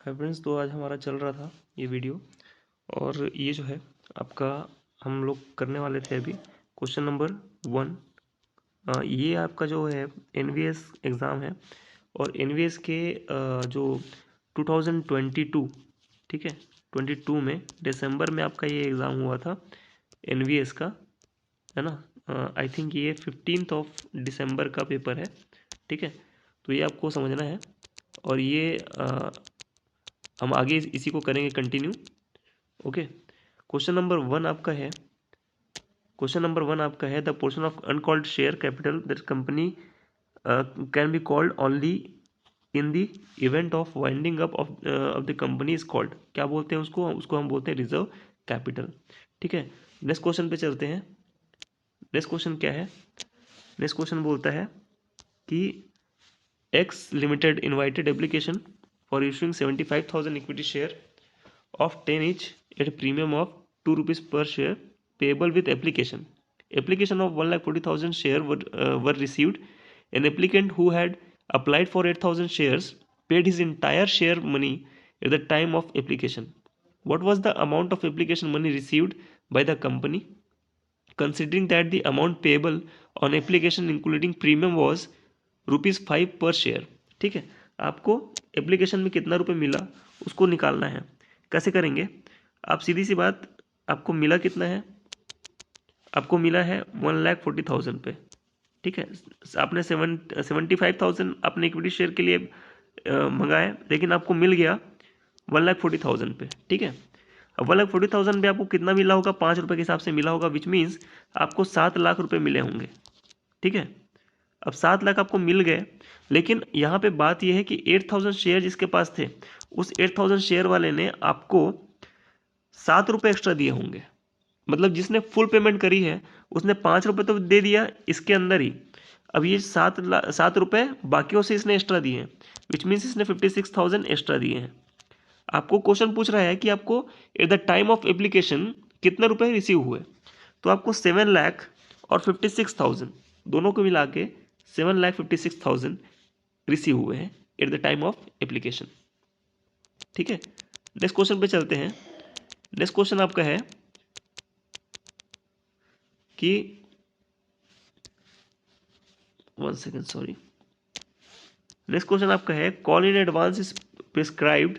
Hi friends, तो आज हमारा चल रहा था ये वीडियो और ये जो है आपका हम लोग करने वाले थे अभी क्वेश्चन नंबर 1। ये आपका जो है एनवीएस एग्ज़ाम है और एनवीएस के जो 2022, ठीक है, 22 में दिसंबर में आपका ये एग्ज़ाम हुआ था एनवीएस का, है ना। आई थिंक ये 15 दिसंबर का पेपर है, ठीक है। तो ये आपको समझना है और ये हम आगे इसी को करेंगे कंटिन्यू। ओके, क्वेश्चन नंबर 1 आपका है। क्वेश्चन नंबर 1 आपका है, the portion of uncalled share capital that company can be called only in the event of winding up of the company is called. क्या बोलते हैं उसको हम बोलते हैं रिजर्व कैपिटल, ठीक है। नेक्स्ट क्वेश्चन पे चलते हैं। नेक्स्ट क्वेश्चन क्या है? नेक्स्ट क्वेश्चन बोलता है कि x limited invited application for issuing 75,000 equity share of 10 each at a premium of 2 rupees per share payable with application. Application of 1,40,000 share were received. An applicant who had applied for 8,000 shares paid his entire share money at the time of application. What was the amount of application money received by the company? Considering that the amount payable on application including premium was ₹5 per share. ठीक है, आपको application में कितना रुपए मिला उसको निकालना है। कैसे करेंगे? आप सीधी सी बात, आपको मिला कितना है? आपको मिला है 1,40,000 पे, ठीक है। आपने 75,000 अपने इक्विटी शेयर के लिए मंगाए, लेकिन आपको मिल गया 1,40,000 पे, ठीक है। अब 1,40,000 पे आपको कितना मिला होगा? 5 रुपये के हिसाब से मिला होगा, विच मीन्स आपको 7 लाख रुपए मिले होंगे, ठीक है। अब 7 लाख आपको मिल गए, लेकिन यहाँ पे बात यह है कि 8,000 शेयर जिसके पास थे, उस 8,000 शेयर वाले ने आपको 7 रुपये एक्स्ट्रा दिए होंगे। मतलब जिसने फुल पेमेंट करी है उसने 5 रुपये तो दे दिया इसके अंदर ही। अब ये 7 रुपये बाकियों से इसने एक्स्ट्रा दिए हैं, विच मीन्स इसने 56,000 एक्स्ट्रा दिए हैं। आपको क्वेश्चन पूछ रहा है कि आपको at the time of application कितने रुपए रिसीव हुए। तो आपको 7 लाख और 56,000 दोनों को मिला के 7,56,000 रिसीव हुए हैं at the time of application, ठीक है। नेक्स्ट क्वेश्चन पे चलते हैं। नेक्स्ट क्वेश्चन आपका है कि 1 सेकेंड, सॉरी। नेक्स्ट क्वेश्चन आपका है, call in advance is prescribed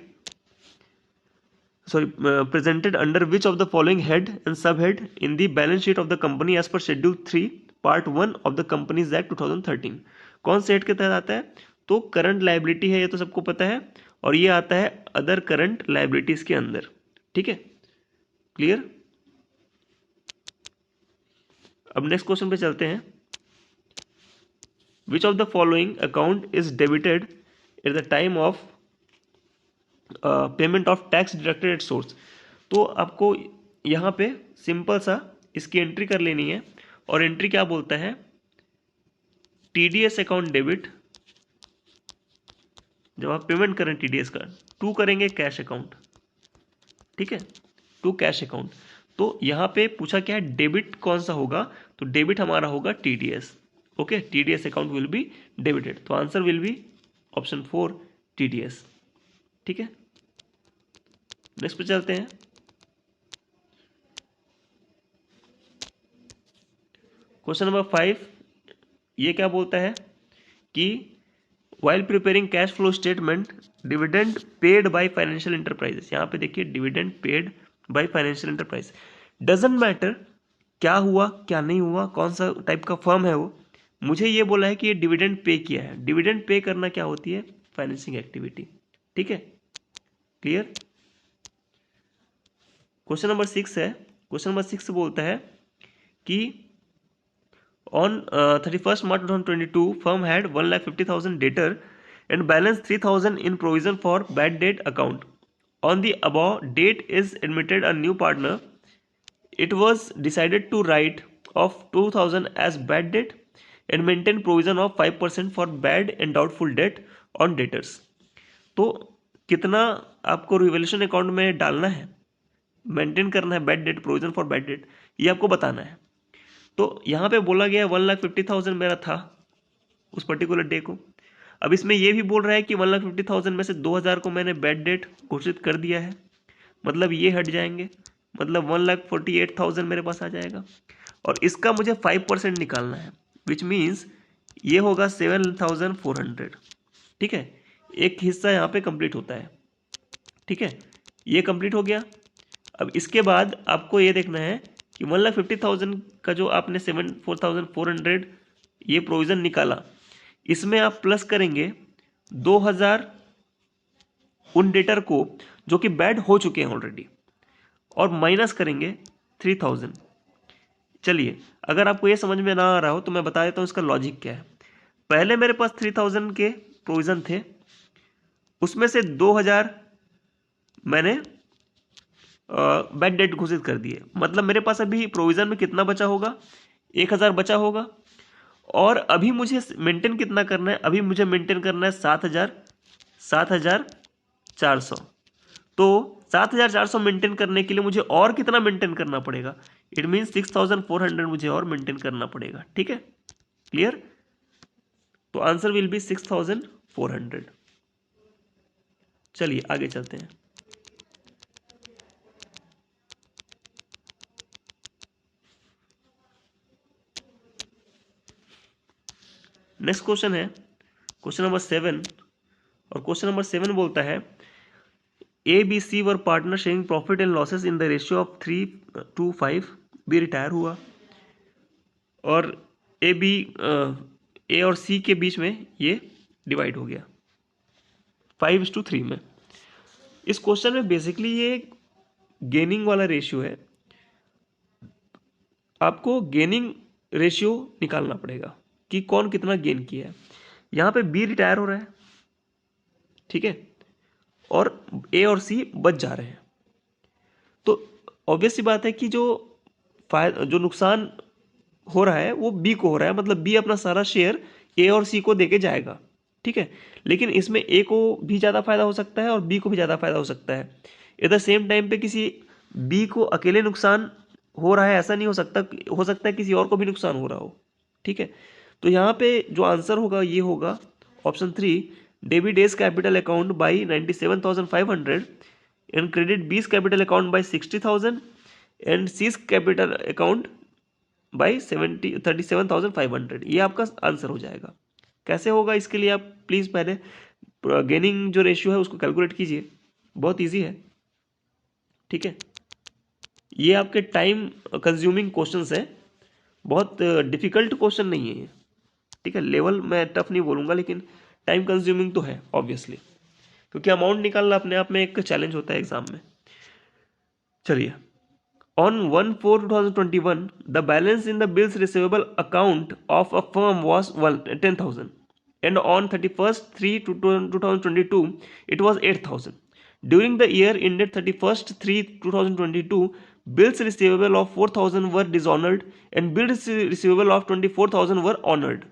presented under which of the following head and subhead in the balance sheet of the company as per schedule 3 part 1 of the Companies Act 2013। कौन से head के तहत आता है? तो current liability है, ये तो सबको पता है, और ये आता है अदर करंट लायबिलिटीज के अंदर, ठीक है। क्लियर? अब नेक्स्ट क्वेश्चन पे चलते हैं। Which of the following account is debited at the time of payment of tax deducted at source. तो आपको यहाँ पे सिंपल सा इसकी एंट्री कर लेनी है, और एंट्री क्या बोलता है? टीडीएस अकाउंट डेबिट, जब आप पेमेंट करें टीडीएस का, टू करेंगे कैश अकाउंट, ठीक है, टू कैश अकाउंट। तो यहाँ पे पूछा क्या है, डेबिट कौन सा होगा? तो डेबिट हमारा होगा TDS. Okay, TDS account will be debited, तो answer will be option 4 TDS, ठीक है। नेक्स्ट पे चलते हैं। क्वेश्चन नंबर 5, ये क्या बोलता है कि while preparing cash flow statement dividend paid by financial enterprises. यहाँ पे देखिए dividend paid by financial enterprise, doesn't matter क्या हुआ क्या नहीं हुआ, कौन सा टाइप का फर्म है वो, मुझे ये बोला है कि ये डिविडेंड पे किया है। डिविडेंड पे करना क्या होती है? फाइनेंसिंग एक्टिविटी, ठीक है। क्लियर? क्वेश्चन नंबर 6 है। क्वेश्चन नंबर 6 बोलता है कि on 31st March 2022 firm had 1,50,000 debtor and balance 3,000 in provision for bad debt account. On the above date is admitted a new partner. It was decided to write off 2,000 as bad debt and maintain provision of 5% for bad and doubtful debt on debtors. तो कितना आपको revolution account में डालना है, maintain करना है bad debt, provision for bad debt, ये आपको बताना है। तो यहाँ पे बोला गया 1,50,000 मेरा था उस पर्टिकुलर डे को। अब इसमें ये भी बोल रहा है कि 1,50,000 में से 2,000 को मैंने बैड डेट घोषित कर दिया है, मतलब ये हट जाएंगे, मतलब 1,48,000 मेरे पास आ जाएगा। और इसका मुझे 5% निकालना है, विच मीन्स ये होगा 7,400। ठीक है, एक हिस्सा यहाँ पे कंप्लीट होता है। ठीक है, ये कंप्लीट हो गया। अब इसके बाद आपको ये देखना है कि 1,50,000 का जो आपने 4,400 ये प्रोविज़न निकाला, इसमें आप प्लस करेंगे 2,000 उन डेटर को जो कि बैड हो चुके हैं ऑलरेडी, और माइनस करेंगे 3,000। चलिए, अगर आपको ये समझ में ना आ रहा हो तो मैं बता देता हूँ इसका लॉजिक क्या है। पहले मेरे पास 3,000 के प्रोविज़न थे, उसमें से 2,000 मैंने बैड डेट घोषित कर दिए, मतलब मेरे पास अभी प्रोविज़न में कितना बचा होगा, 1,000 बचा होगा। और अभी मुझे मेंटेन कितना करना है, अभी मुझे मेंटेन करना है 7,400। तो 7,400 मेंटेन करने के लिए मुझे और कितना मेंटेन करना पड़ेगा, इट मीन्स 6,400 मुझे और मेंटेन करना पड़ेगा। ठीक है, क्लियर? तो आंसर विल बी 6,400। चलिए आगे चलते हैं। नेक्स्ट क्वेश्चन है क्वेश्चन नंबर 7, और क्वेश्चन नंबर 7 बोलता है A B C were partner sharing profit and losses in the ratio of 3:5। B retire हुआ और ए और सी के बीच में ये डिवाइड हो गया 5:3 में। इस क्वेश्चन में बेसिकली ये गेनिंग वाला रेशियो है, आपको गेनिंग रेशियो निकालना पड़ेगा कि कौन कितना गेन किया है। यहाँ पे बी रिटायर हो रहा है, ठीक है, और ए और सी बच जा रहे हैं। तो ऑब्वियस सी बात है कि जो नुकसान हो रहा है वो बी को हो रहा है, मतलब बी अपना सारा शेयर ए और सी को देके जाएगा। ठीक है, लेकिन इसमें ए को भी ज़्यादा फायदा हो सकता है और बी को भी ज़्यादा फायदा हो सकता है। एट द सेम टाइम पे किसी बी को अकेले नुकसान हो रहा है ऐसा नहीं हो सकता है किसी और को भी नुकसान हो रहा हो। ठीक है, तो यहाँ पे जो आंसर होगा ये होगा option 3, debit A's capital account by 97,500 and credit B's capital account by 60,000 and C's capital account by 37,500। ये आपका आंसर हो जाएगा। कैसे होगा, इसके लिए आप प्लीज़ पहले गेनिंग जो रेशियो है उसको कैलकुलेट कीजिए, बहुत इजी है। ठीक है, ये आपके टाइम कंज्यूमिंग क्वेश्चंस है, बहुत डिफिकल्ट क्वेश्चन नहीं है ये। ठीक है, लेवल मैं टफ नहीं बोलूँगा, लेकिन टाइम कंज्यूमिंग तो है ऑब्वियसली, क्योंकि अमाउंट निकालना अपने आप में एक चैलेंज होता है एग्जाम में। चलिए, On 1/4/2021, the balance in the bills receivable account of a firm was 10,000, and on 31st/3/2022, it was 8,000. During the year ended 31st/3/2022, bills receivable of 4,000 were dishonored and bills receivable of 24,000 were honored.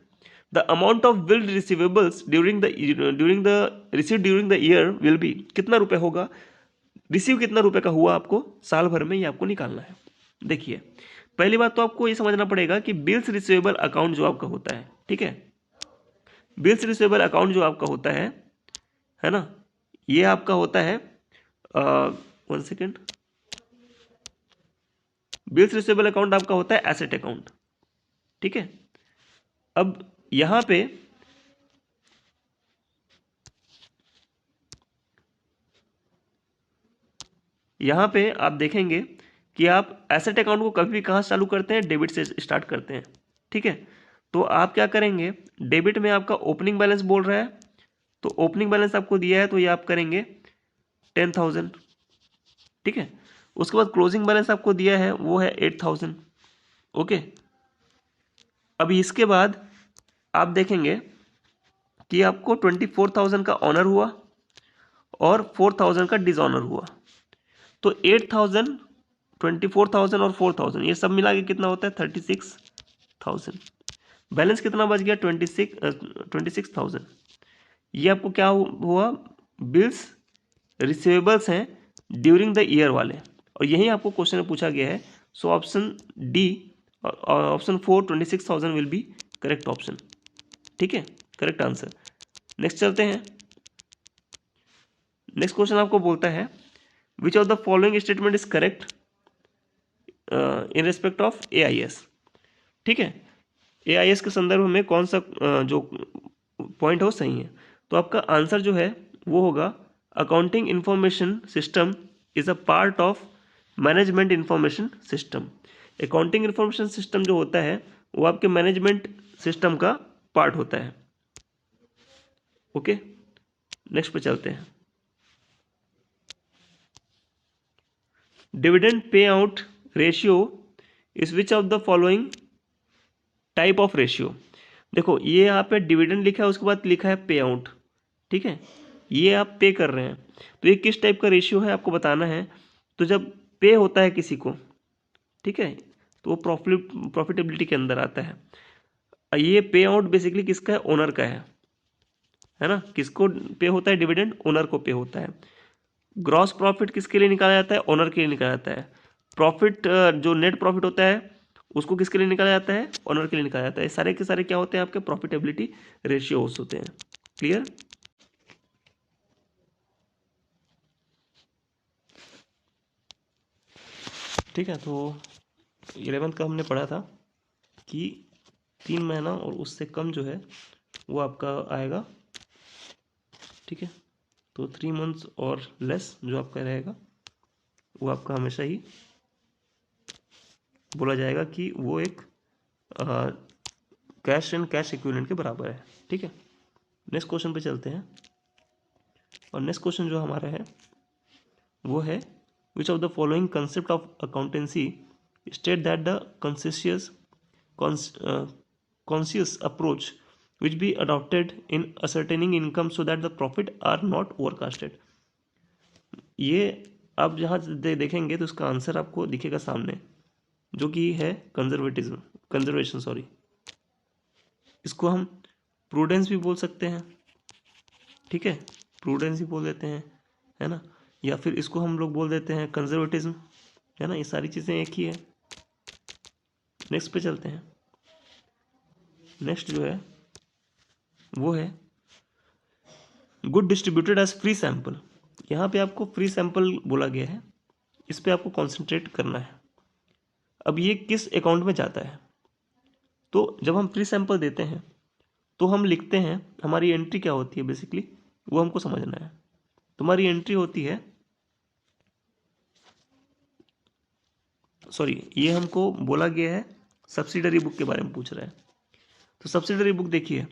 The amount of billed receivables received during the year will be, कितना रुपए होगा, receive कितना रुपए का हुआ आपको साल भर में, ये आपको निकालना है। देखिए, पहली बात तो आपको ये समझना पड़ेगा कि बिल्स रिसीवेबल अकाउंट जो आपका होता है, ठीक है, बिल्स रिसीवेबल अकाउंट जो आपका होता है ना, ये आपका होता है 1 सेकेंड, बिल्स रिसीवेबल अकाउंट आपका होता है एसेट अकाउंट। ठीक है, अब यहाँ पे आप देखेंगे कि आप एसेट अकाउंट को कभी भी कहाँ चालू करते हैं, डेबिट से स्टार्ट करते हैं। ठीक है, तो आप क्या करेंगे, डेबिट में आपका ओपनिंग बैलेंस बोल रहा है, तो ओपनिंग बैलेंस आपको दिया है तो ये आप करेंगे 10,000। ठीक है, उसके बाद क्लोजिंग बैलेंस आपको दिया है वो है 8,000। ओके, अभी इसके बाद आप देखेंगे कि आपको 24,000 का ऑनर हुआ और 4,000 का डिसऑनर हुआ। तो 8,000, 24,000 और 4,000 ये सब मिला के कितना होता है 36,000। बैलेंस कितना बच गया 26,000। ये आपको क्या हुआ, बिल्स रिसीवेबल्स हैं ड्यूरिंग द ईयर वाले, और यही आपको क्वेश्चन में पूछा गया है। So option D, option 4 26,000 will be correct option. ठीक है, करेक्ट आंसर। नेक्स्ट चलते हैं। नेक्स्ट क्वेश्चन आपको बोलता है which of the following statement is correct in respect of AIS। ठीक है, AIS के संदर्भ में कौन सा जो पॉइंट है वो सही है। तो आपका आंसर जो है वो होगा accounting information system is a part of management information system. Accounting information system जो होता है वो आपके मैनेजमेंट सिस्टम का पार्ट होता है। ओके, नेक्स्ट पे चलते हैं। Dividend pay out ratio is which of the following type of ratio. देखो ये यहाँ पे डिविडेंड लिखा है, उसके बाद लिखा है पे आउट। ठीक है, ये आप पे कर रहे हैं, तो ये किस टाइप का रेशियो है आपको बताना है। तो जब पे होता है किसी को, ठीक है, तो वो प्रॉफिटेबिलिटी के अंदर आता है। ये पे आउट बेसिकली किसका है, ओनर का है ना। किसको पे होता है डिविडेंड, ओनर को पे होता है। ग्रॉस प्रॉफिट किसके लिए निकाला जाता है, ओनर के लिए निकाला जाता है। प्रॉफिट जो नेट प्रॉफिट होता है उसको किसके लिए निकाला जाता है, ओनर के लिए निकाला जाता है। सारे के सारे क्या होते हैं आपके प्रॉफिटेबिलिटी रेशियोज होते हैं। क्लियर। ठीक है, तो 11th का हमने पढ़ा था कि 3 महीना और उससे कम जो है वो आपका आएगा। ठीक है, तो 3 मंथ्स और लेस जो आपका रहेगा वो आपका हमेशा ही बोला जाएगा कि वो एक कैश एंड कैश इक्विवेलेंट के बराबर है। ठीक है, नेक्स्ट क्वेश्चन पे चलते हैं। और नेक्स्ट क्वेश्चन जो हमारा है वो है which of the following concept of accountancy state that the conscious approach which be adopted in ascertaining income so that the profit are not overcasted। ये आप जहाँ देखेंगे तो इसका आंसर आपको दिखेगा सामने, जो कि है कंजर्वेशन सॉरी। इसको हम प्रूडेंस भी बोल सकते हैं। ठीक है, प्रूडेंस ही बोल देते हैं, है ना, या फिर इसको हम लोग बोल देते हैं कंजर्वेटिज्म, है ना। ये सारी चीज़ें एक ही है। नेक्स्ट पे चलते हैं। नेक्स्ट जो है वो है good distributed as free sample. यहाँ पे आपको फ्री सैंपल बोला गया है, इस पे आपको कॉन्सेंट्रेट करना है। अब ये किस अकाउंट में जाता है, तो जब हम फ्री सैंपल देते हैं तो हम लिखते हैं, हमारी एंट्री क्या होती है बेसिकली वो हमको समझना है। तुम्हारी एंट्री होती है, सॉरी ये हमको बोला गया है सब्सिडरी बुक के बारे में पूछ रहा है। तो सब्सिडरी बुक देखिए,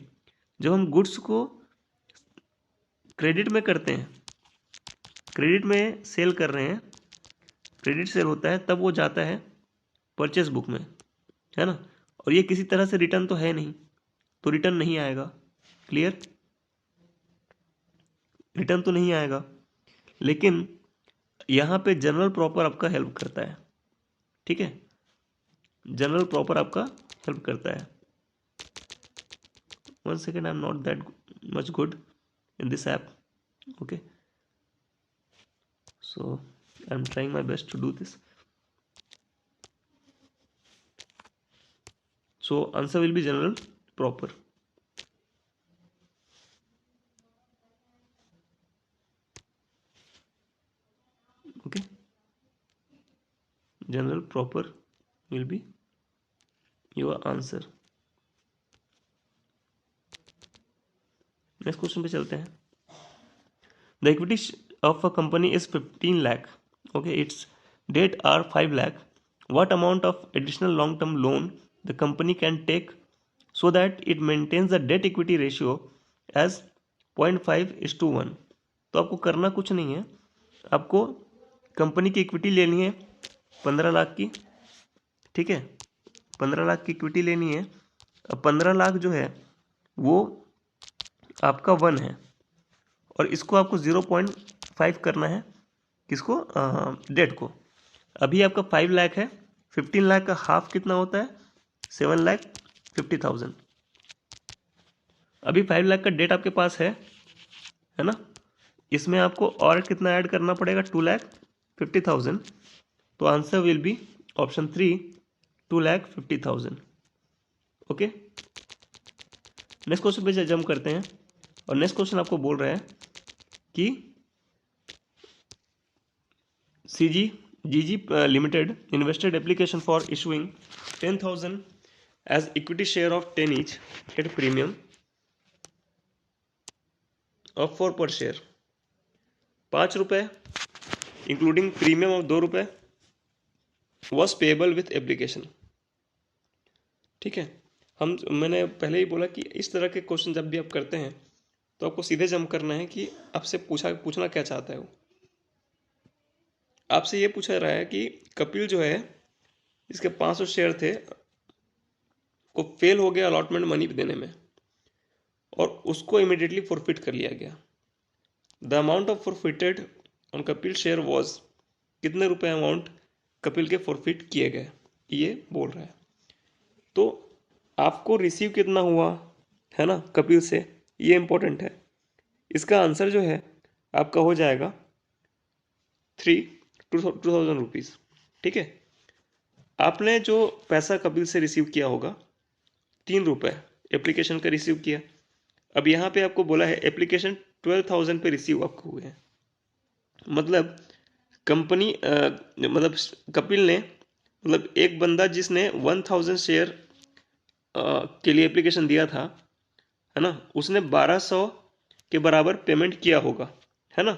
जब हम गुड्स को क्रेडिट में करते हैं, क्रेडिट में सेल कर रहे हैं, क्रेडिट सेल होता है, तब वो जाता है परचेस बुक में, है ना। और ये किसी तरह से रिटर्न तो है नहीं, तो रिटर्न नहीं आएगा। क्लियर, रिटर्न तो नहीं आएगा। लेकिन यहाँ पे जनरल प्रॉपर आपका हेल्प करता है। ठीक है, जनरल प्रॉपर आपका हेल्प करता है। 1 second, I am not that much good in this app. Okay, so I'm trying my best to do this. So answer will be general proper. Okay, general proper will be your answer. Next question पे चलते हैं। The equity of a company is 15 lakh. Okay, its debt are 5 lakh. What amount of additional long term loan the company can take so that it maintains the debt equity ratio as 0.5:1। तो आपको करना कुछ नहीं है, आपको company की equity लेनी है 15 लाख की। ठीक है, 15 लाख की इक्विटी लेनी है। अब 15 लाख जो है वो आपका 1 है, और इसको आपको 0.5 करना है, किसको, डेट को। अभी आपका 5 लाख है, 15 लाख का हाफ कितना होता है, 7,50,000। अभी 5 लाख का डेट आपके पास है ना। इसमें आपको और कितना ऐड करना पड़ेगा, 2,50,000। तो answer will be option 3, 2,50,000। Okay, next question पे जंप करते हैं। और नेक्स्ट क्वेश्चन आपको बोल रहा है कि CGG Limited invested application for issuing 10,000 as equity share of 10 each at premium of 4 per share, 5 रुपये इंक्लूडिंग प्रीमियम ऑफ 2 रुपये वॉज पेएबल विथ एप्लीकेशन। ठीक है, मैंने पहले ही बोला कि इस तरह के क्वेश्चन जब भी आप करते हैं तो आपको सीधे जंप करना है कि आपसे पूछना क्या चाहता है वो। आपसे ये पूछा रहा है कि कपिल जो है इसके 500 शेयर थे को फेल हो गया अलॉटमेंट मनी देने में और उसको इमीडिएटली फॉरफिट कर लिया गया। The amount of forfeited on Kapil share was, कितने रुपए अमाउंट कपिल के फॉरफिट किए गए ये बोल रहा है। तो आपको रिसीव कितना हुआ है ना कपिल से, ये इंपॉर्टेंट है। इसका आंसर जो है आपका हो जाएगा 2,000 रुपीज़। ठीक है, आपने जो पैसा कपिल से रिसीव किया होगा 3 रुपये एप्लीकेशन का रिसीव किया। अब यहाँ पे आपको बोला है एप्लीकेशन 12,000 पे रिसीव आपको हुए हैं, मतलब कंपनी मतलब कपिल ने, मतलब एक बंदा जिसने 1,000 शेयर के लिए एप्लीकेशन दिया था है ना, उसने 1200 के बराबर पेमेंट किया होगा, है ना।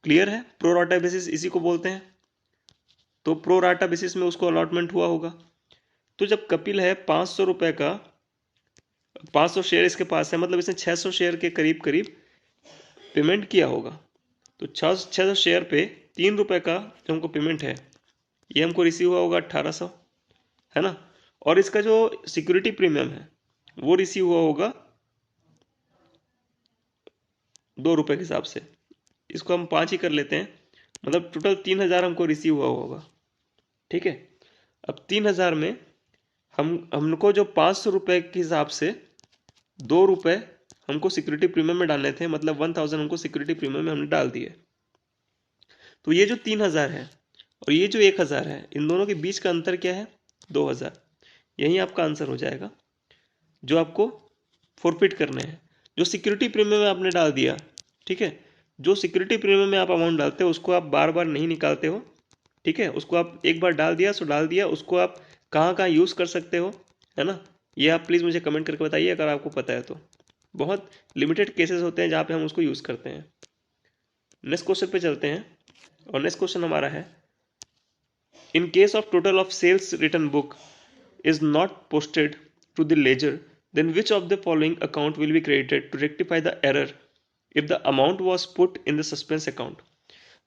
क्लियर है, प्रो राटा बेसिस इसी को बोलते हैं। तो प्रो राटा बेसिस में उसको अलॉटमेंट हुआ होगा। तो जब कपिल है 500 रुपये का, 500 शेयर इसके पास है, मतलब इसने 600 शेयर के करीब करीब पेमेंट किया होगा। तो 600 शेयर पे 3 रुपये का जो हमको पेमेंट है ये हमको रिसीव हुआ होगा 1800, है ना। और इसका जो सिक्योरिटी प्रीमियम है वो रिसीव हुआ होगा 2 रुपये के हिसाब से। इसको हम 5 ही कर लेते हैं, मतलब टोटल 3,000 हमको रिसीव हुआ होगा। ठीक है, अब 3,000 में हमको जो 500 रुपये के हिसाब से 2 रुपये हमको सिक्योरिटी प्रीमियम में डालने थे, मतलब 1,000 हमको सिक्योरिटी प्रीमियम में हमने डाल दिए। तो ये जो 3,000 है और ये जो 1,000 है, इन दोनों के बीच का अंतर क्या है? 2,000। यही आपका आंसर हो जाएगा जो आपको फॉरफिट करने हैं। जो सिक्योरिटी प्रीमियम में आपने डाल दिया, ठीक है, जो सिक्योरिटी प्रीमियम में आप अमाउंट डालते हो उसको आप बार बार नहीं निकालते हो। ठीक है, उसको आप एक बार डाल दिया सो डाल दिया, उसको आप कहाँ कहाँ यूज़ कर सकते हो, है ना। ये आप प्लीज़ मुझे कमेंट करके बताइए अगर आपको पता है तो। बहुत लिमिटेड केसेस होते हैं जहाँ पे हम उसको यूज़ करते हैं। नेक्स्ट क्वेश्चन पे चलते हैं और नेक्स्ट क्वेश्चन हमारा है, in case of total of sales return book is not posted to the ledger, then which of the following account will be credited to rectify the error if the amount was put in the suspense account?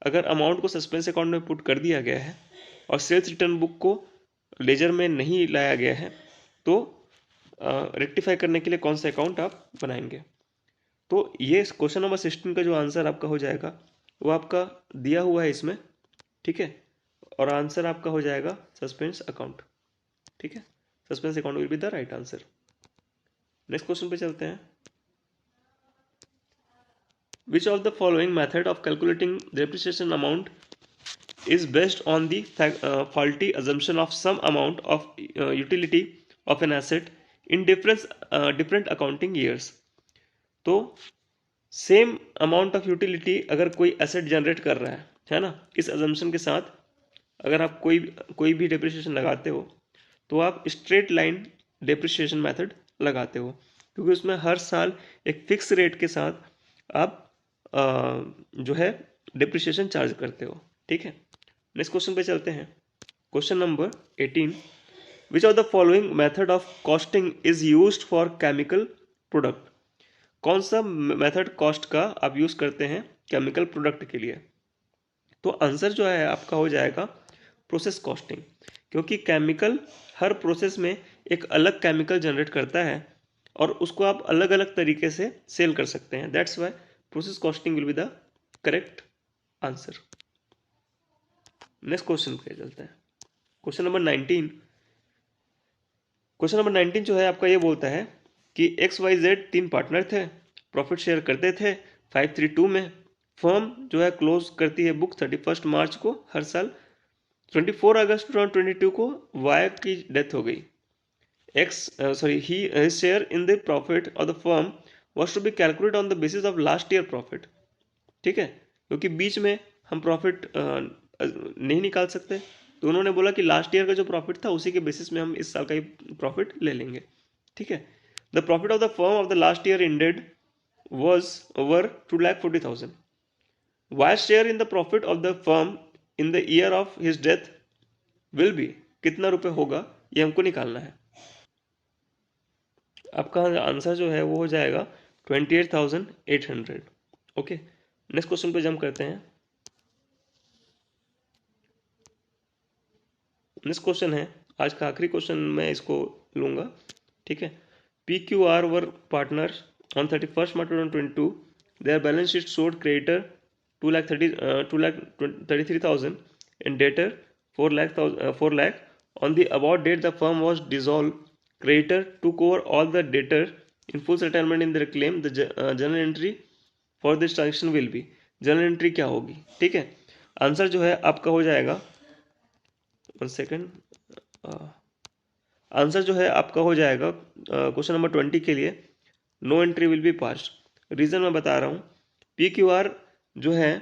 अगर amount को suspense account में put कर दिया गया है और sales return book को laser में नहीं लाया गया है तो रेक्टिफाई करने के लिए कौन सा अकाउंट आप बनाएंगे? तो ये क्वेश्चन नंबर 16 का जो आंसर आपका हो जाएगा वो आपका दिया हुआ है इसमें। ठीक है, और आंसर आपका हो जाएगा सस्पेंस अकाउंट। ठीक है, suspense account will be the right answer. Next question पे चलते हैं, which of the following method of calculating depreciation amount is based on the faulty assumption of some amount of utility of an asset in different accounting years? तो same amount of utility अगर कोई asset generate कर रहा है ना, इस assumption के साथ अगर आप कोई भी डेप्रिसिएशन लगाते हो तो आप स्ट्रेट लाइन डेप्रिसिएशन मेथड लगाते हो, क्योंकि उसमें हर साल एक फिक्स रेट के साथ आप जो है डेप्रिसिएशन चार्ज करते हो। ठीक है, नेक्स्ट क्वेश्चन पे चलते हैं। Question number 18, which of the following method of costing is used for chemical product? कौन सा मेथड कॉस्ट का आप यूज करते हैं केमिकल प्रोडक्ट के लिए? तो आंसर जो है आपका हो जाएगा प्रोसेस कॉस्टिंग, क्योंकि केमिकल हर प्रोसेस में एक अलग केमिकल जनरेट करता है और उसको आप अलग अलग तरीके से सेल कर सकते हैं। That's why process costing will be the correct answer. Next question पे चलते हैं, क्वेश्चन नंबर 19। क्वेश्चन नंबर 19 जो है आपका ये बोलता है कि XYZ 3 पार्टनर थे, प्रॉफिट शेयर करते थे 532 में। फर्म जो है क्लोज करती है बुक 31 मार्च को हर साल। 24 अगस्त 2022 को वाई की डेथ हो गई। He share in the profit of the firm was to be calculate on the basis of last year profit. ठीक है, क्योंकि बीच में हम प्रॉफिट नहीं निकाल सकते, तो उन्होंने बोला कि लास्ट ईयर का जो प्रॉफिट था उसी के बेसिस में हम इस साल का ही प्रॉफिट ले लेंगे। ठीक है, the profit of the firm of the last year ended was over 2,40,000। Vice share in the profit of the firm in the year of his death will be, कितना रुपए होगा ये हमको निकालना है। आपका आंसर जो है वो हो जाएगा 28,800। ओके, नेक्स्ट क्वेश्चन पे जंप करते हैं। नेक्स्ट क्वेश्चन है आज का आखिरी क्वेश्चन, मैं इसको लूंगा। ठीक है, PQR were partner on 31st March 2022, their balance sheet showed creditor 2,33,000 and debtor 4 lakh. On the above date the firm was dissolved. Creditor took over all the debtor in full settlement in their claim. The journal entry for this transaction will be, journal entry क्या होगी? ठीक है, answer जो है आपका हो जाएगा, 1 second, answer जो है आपका हो जाएगा क्वेश्चन नंबर 20 के लिए, no entry will be passed. Reason मैं बता रहा हूँ, PQR जो है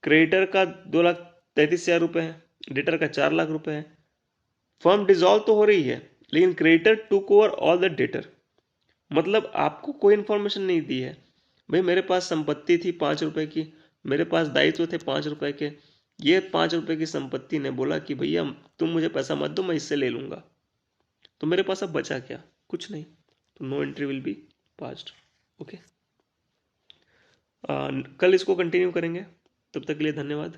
क्रेडिटर का 2,33,000 रुपये है, डेटर का 4 लाख रुपए है। फर्म डिसॉल्व तो हो रही है लेकिन creditor took over all the debtor, मतलब आपको कोई इन्फॉर्मेशन नहीं दी है। भाई मेरे पास संपत्ति थी 5 रुपए की, मेरे पास दायित्व थे 5 रुपए के, ये 5 रुपए की संपत्ति ने बोला कि भैया तुम मुझे पैसा मत दो, मैं इससे ले लूंगा, तो मेरे पास अब बचा क्या? कुछ नहीं, तो no entry will be passed. Okay, कल इसको कंटिन्यू करेंगे, तब तक के लिए धन्यवाद।